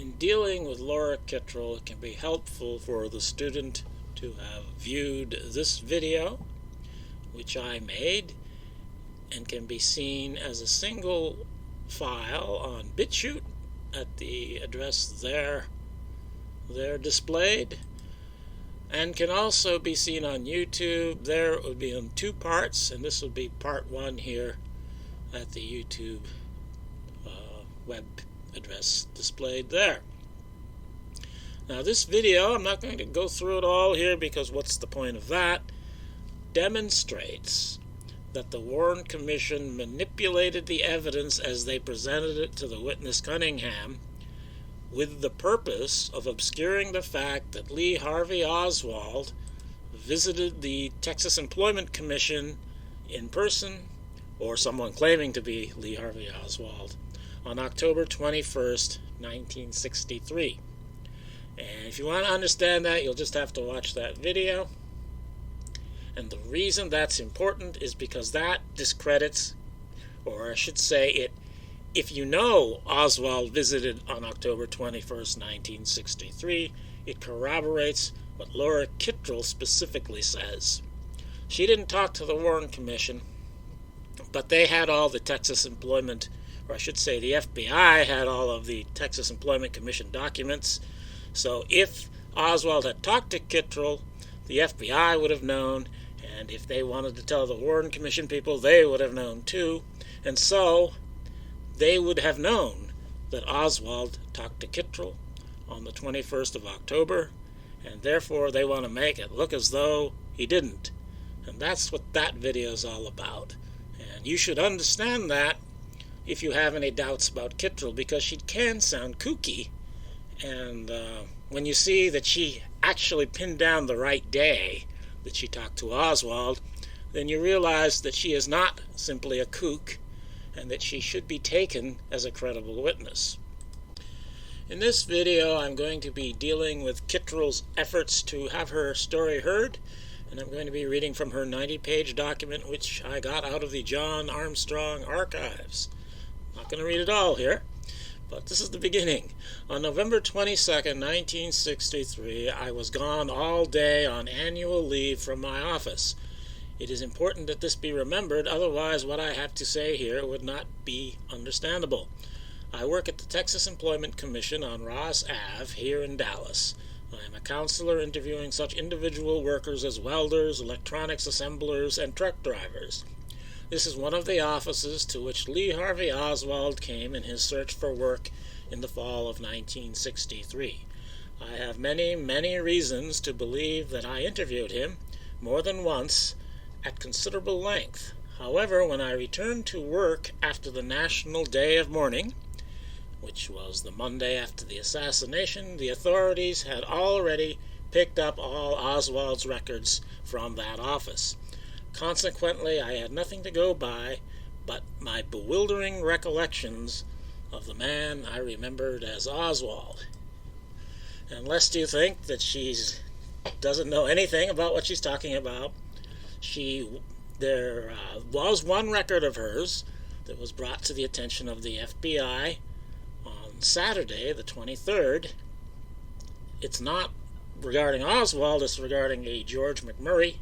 In dealing with Laura Kittrell, it can be helpful for the student to have viewed this video, which I made, and can be seen as a single file on BitChute at the address there displayed, and can also be seen on YouTube. There it would be in two parts, and this would be part one here at the YouTube web address displayed there. Now this video, I'm not going to go through it all here because what's the point of that, demonstrates that the Warren Commission manipulated the evidence as they presented it to the witness Cunningham with the purpose of obscuring the fact that Lee Harvey Oswald visited the Texas Employment Commission in person, or someone claiming to be Lee Harvey Oswald, on October 21st, 1963. And if you want to understand that, you'll just have to watch that video. And the reason that's important is because that discredits, or I should say if you know Oswald visited on October 21st, 1963, it corroborates what Laura Kittrell specifically says. She didn't talk to the Warren Commission, but they had all the Texas Employment, or I should say the FBI had all of the Texas Employment Commission documents. So if Oswald had talked to Kittrell, the FBI would have known, and if they wanted to tell the Warren Commission people, they would have known too. And so they would have known that Oswald talked to Kittrell on the 21st of October, and therefore they want to make it look as though he didn't. And that's what that video is all about. And you should understand that if you have any doubts about Kittrell, because she can sound kooky. And when you see that she actually pinned down the right day that she talked to Oswald, then you realize that she is not simply a kook, and that she should be taken as a credible witness. In this video, I'm going to be dealing with Kittrell's efforts to have her story heard, and I'm going to be reading from her 90-page document, which I got out of the John Armstrong archives. I'm not going to read it all here, but this is the beginning. On November 22nd, 1963, I was gone all day on annual leave from my office. It is important that this be remembered, otherwise what I have to say here would not be understandable. I work at the Texas Employment Commission on Ross Ave here in Dallas. I am a counselor interviewing such individual workers as welders, electronics assemblers, and truck drivers. This is one of the offices to which Lee Harvey Oswald came in his search for work in the fall of 1963. I have many, many reasons to believe that I interviewed him more than once at considerable length. However, when I returned to work after the National Day of Mourning, which was the Monday after the assassination, the authorities had already picked up all Oswald's records from that office. Consequently, I had nothing to go by but my bewildering recollections of the man I remembered as Oswald. And lest you think that she doesn't know anything about what she's talking about, there was one record of hers that was brought to the attention of the FBI on Saturday, the 23rd. It's not regarding Oswald, it's regarding a George McMurray.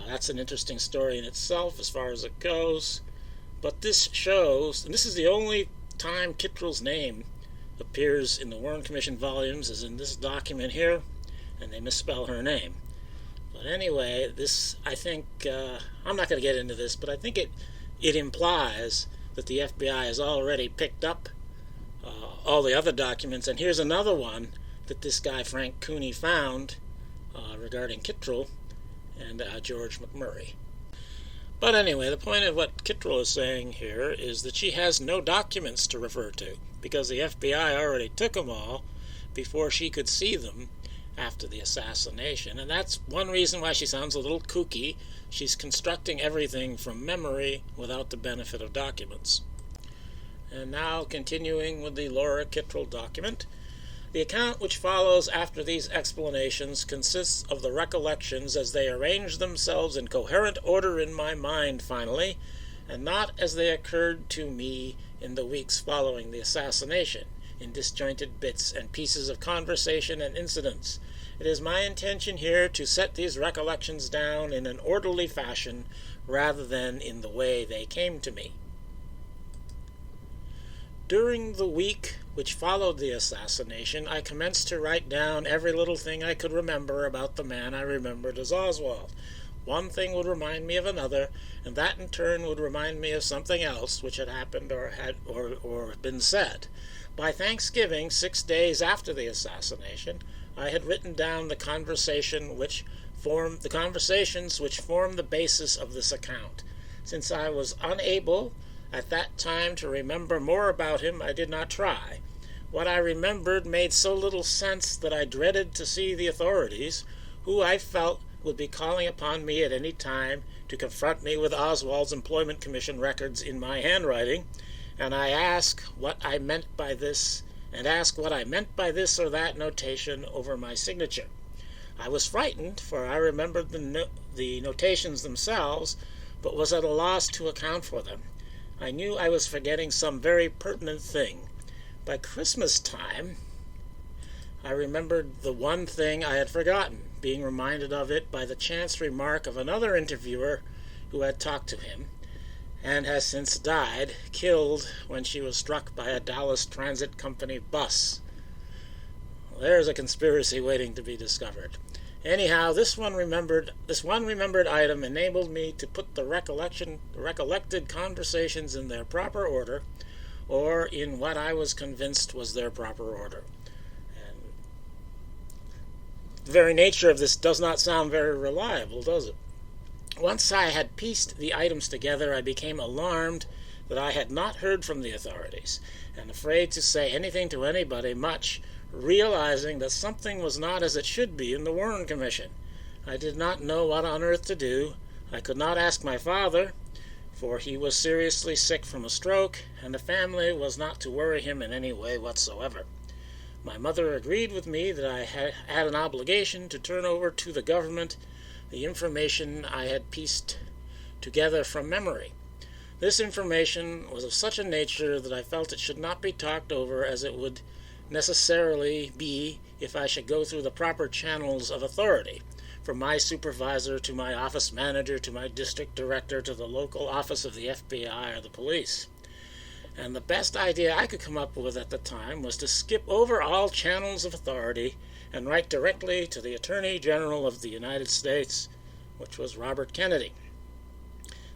That's an interesting story in itself as far as it goes. But this shows, and this is the only time Kittrell's name appears in the Warren Commission volumes, is in this document here, and they misspell her name. But anyway, this, I think, I'm not going to get into this, but I think it implies that the FBI has already picked up all the other documents, and here's another one that this guy Frank Cooney found regarding Kittrell and George McMurray. But anyway, the point of what Kittrell is saying here is that she has no documents to refer to, because the FBI already took them all before she could see them after the assassination. And that's one reason why she sounds a little kooky. She's constructing everything from memory without the benefit of documents. And now, continuing with the Laura Kittrell document, the account which follows after these explanations consists of the recollections as they arrange themselves in coherent order in my mind finally, and not as they occurred to me in the weeks following the assassination. in disjointed bits and pieces of conversation and incidents. It is my intention here to set these recollections down in an orderly fashion rather than in the way they came to me. During the week which followed the assassination, I commenced to write down every little thing I could remember about the man I remembered as Oswald. One thing would remind me of another, and that in turn would remind me of something else which had happened or been said. By Thanksgiving, 6 days after the assassination, I had written down the conversations which formed the basis of this account. Since I was unable at that time to remember more about him, I did not try. What I remembered made so little sense that I dreaded to see the authorities, who I felt would be calling upon me at any time to confront me with Oswald's Employment Commission records in my handwriting, and I asked what I meant by this or that notation over my signature. I was frightened, for I remembered the notations themselves, but was at a loss to account for them. I knew I was forgetting some very pertinent thing. By Christmas time, I remembered the one thing I had forgotten, being reminded of it by the chance remark of another interviewer who had talked to him, and has since died, killed when she was struck by a Dallas Transit Company bus. Well, there's a conspiracy waiting to be discovered. Anyhow, this one remembered item enabled me to put the recollected conversations in their proper order, or in what I was convinced was their proper order. And the very nature of this does not sound very reliable, does it? Once I had pieced the items together, I became alarmed that I had not heard from the authorities, and afraid to say anything to anybody much, realizing that something was not as it should be in the Warren Commission. I did not know what on earth to do. I could not ask my father, for he was seriously sick from a stroke, and the family was not to worry him in any way whatsoever. My mother agreed with me that I had an obligation to turn over to the government the information I had pieced together from memory. This information was of such a nature that I felt it should not be talked over, as it would necessarily be if I should go through the proper channels of authority, from my supervisor to my office manager to my district director to the local office of the FBI or the police. And the best idea I could come up with at the time was to skip over all channels of authority and write directly to the Attorney General of the United States, which was Robert Kennedy.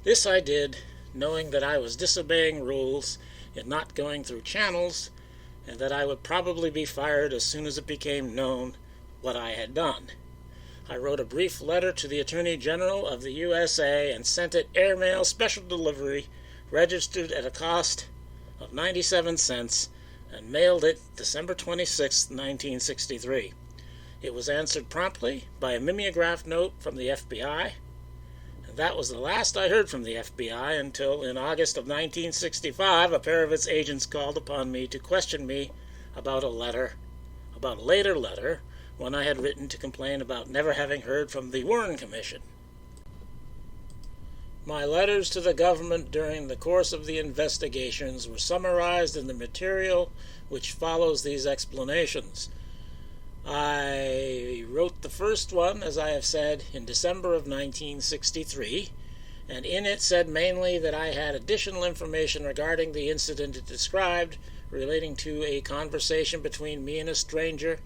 This I did, knowing that I was disobeying rules in not going through channels, and that I would probably be fired as soon as it became known what I had done. I wrote a brief letter to the Attorney General of the USA and sent it airmail special delivery, registered at a cost of 97 cents, and mailed it December 26, 1963. It was answered promptly by a mimeograph note from the FBI, and that was the last I heard from the FBI until, in August of 1965, a pair of its agents called upon me to question me about a later letter, one I had written to complain about never having heard from the Warren Commission. My letters to the government during the course of the investigations were summarized in the material which follows these explanations. I wrote the first one, as I have said, in December of 1963, and in it said mainly that I had additional information regarding the incident it described, relating to a conversation between me and a stranger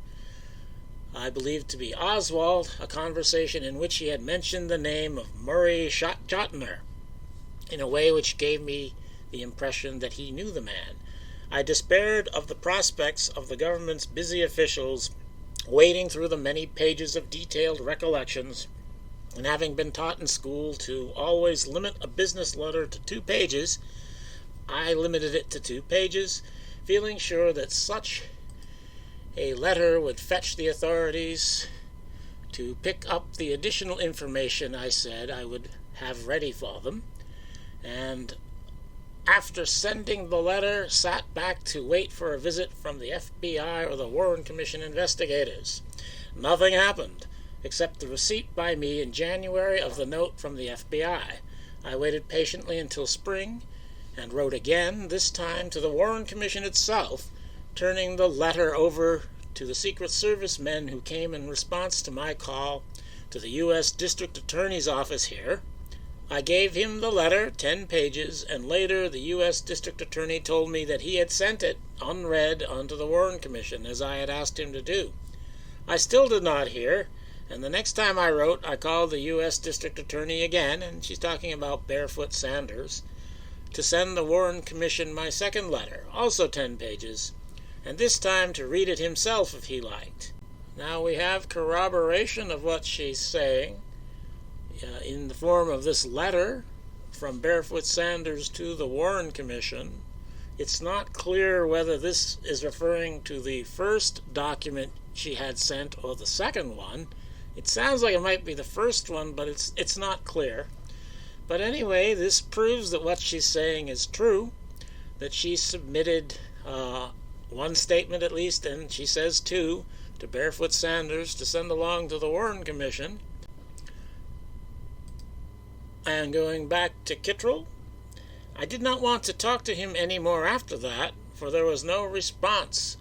I believed to be Oswald, a conversation in which he had mentioned the name of Murray Jotner, in a way which gave me the impression that he knew the man. I despaired of the prospects of the government's busy officials wading through the many pages of detailed recollections, and having been taught in school to always limit a business letter to 2 pages, I limited it to 2 pages, feeling sure that such a letter would fetch the authorities to pick up the additional information I said I would have ready for them, and after sending the letter, sat back to wait for a visit from the FBI or the Warren Commission investigators. Nothing happened, except the receipt by me in January of the note from the FBI. I waited patiently until spring, and wrote again, this time to the Warren Commission itself, turning the letter over to the Secret Service men who came in response to my call to the U.S. District Attorney's Office here. I gave him the letter, 10 pages, and later the U.S. District Attorney told me that he had sent it, unread, onto the Warren Commission, as I had asked him to do. I still did not hear, and the next time I wrote, I called the U.S. District Attorney again, and she's talking about Barefoot Sanders, to send the Warren Commission my second letter, also 10 pages, and this time to read it himself if he liked. Now we have corroboration of what she's saying in the form of this letter from Barefoot Sanders to the Warren Commission. It's not clear whether this is referring to the first document she had sent or the second one. It sounds like it might be the first one, but it's not clear. But anyway, this proves that what she's saying is true, that she submitted one statement at least, and she says two, to Barefoot Sanders to send along to the Warren Commission. And going back to Kittrell, I did not want to talk to him any more after that, for there was no response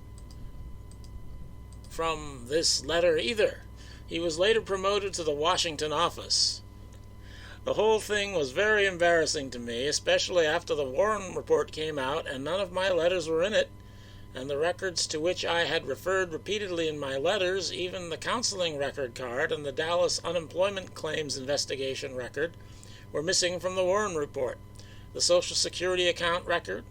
from this letter either. He was later promoted to the Washington office. The whole thing was very embarrassing to me, especially after the Warren report came out and none of my letters were in it, and the records to which I had referred repeatedly in my letters, even the counseling record card and the Dallas unemployment claims investigation record, were missing from the Warren report. The Social Security account record,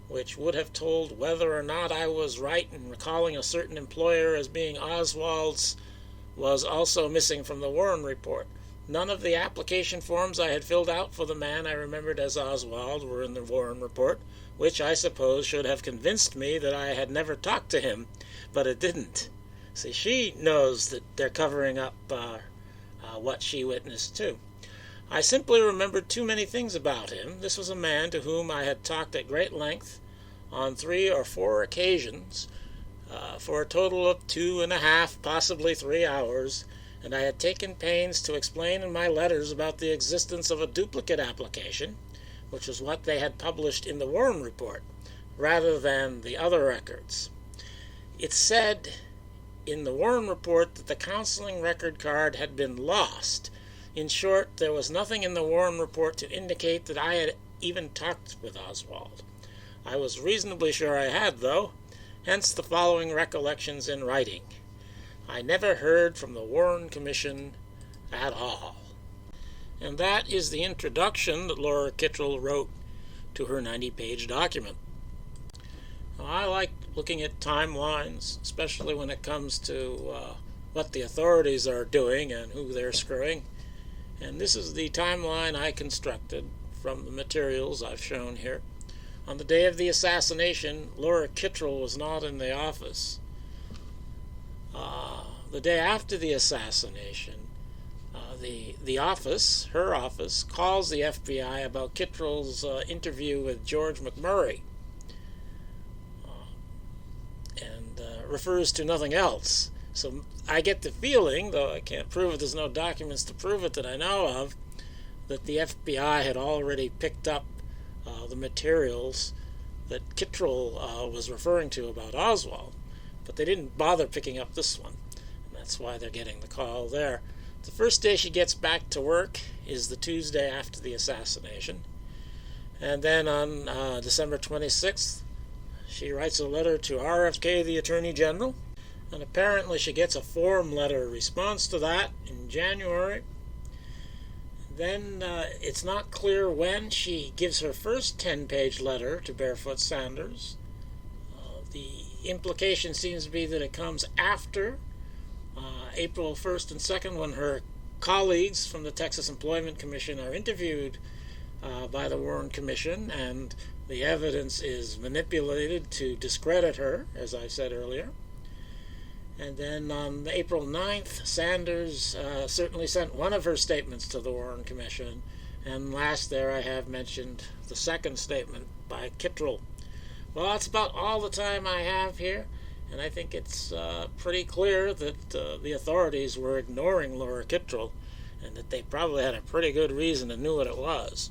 which would have told whether or not I was right in recalling a certain employer as being Oswald's, was also missing from the Warren report. None of the application forms I had filled out for the man I remembered as Oswald were in the Warren report, which I suppose should have convinced me that I had never talked to him, but it didn't. See, she knows that they're covering up what she witnessed too. I simply remembered too many things about him. This was a man to whom I had talked at great length on 3 or 4 occasions for a total of 2.5, possibly 3 hours, and I had taken pains to explain in my letters about the existence of a duplicate application, which was what they had published in the Warren report, rather than the other records. It said in the Warren report that the counseling record card had been lost. In short, there was nothing in the Warren report to indicate that I had even talked with Oswald. I was reasonably sure I had, though, hence the following recollections in writing. I never heard from the Warren Commission at all. And that is the introduction that Laura Kittrell wrote to her 90-page document. Now, I like looking at timelines, especially when it comes to what the authorities are doing and who they're screwing. And this is the timeline I constructed from the materials I've shown here. On the day of the assassination, Laura Kittrell was not in the office. The day after the assassination, the office, her office, calls the FBI about Kittrell's interview with George McMurray and refers to nothing else. So I get the feeling, though I can't prove it, there's no documents to prove it that I know of, that the FBI had already picked up the materials that Kittrell was referring to about Oswald, but they didn't bother picking up this one, and that's why they're getting the call there. The first day she gets back to work is the Tuesday after the assassination, and then on December 26th, she writes a letter to RFK, the Attorney General, and apparently she gets a form letter response to that in January. Then it's not clear when she gives her first 10-page letter to Barefoot Sanders. The implication seems to be that it comes after April 1st and 2nd, when her colleagues from the Texas Employment Commission are interviewed by the Warren Commission, and the evidence is manipulated to discredit her, as I said earlier. And then on April 9th, Sanders certainly sent one of her statements to the Warren Commission. And last there I have mentioned the second statement by Kittrell. Well, that's about all the time I have here. And I think it's pretty clear that the authorities were ignoring Laura Kittrell, and that they probably had a pretty good reason and knew what it was.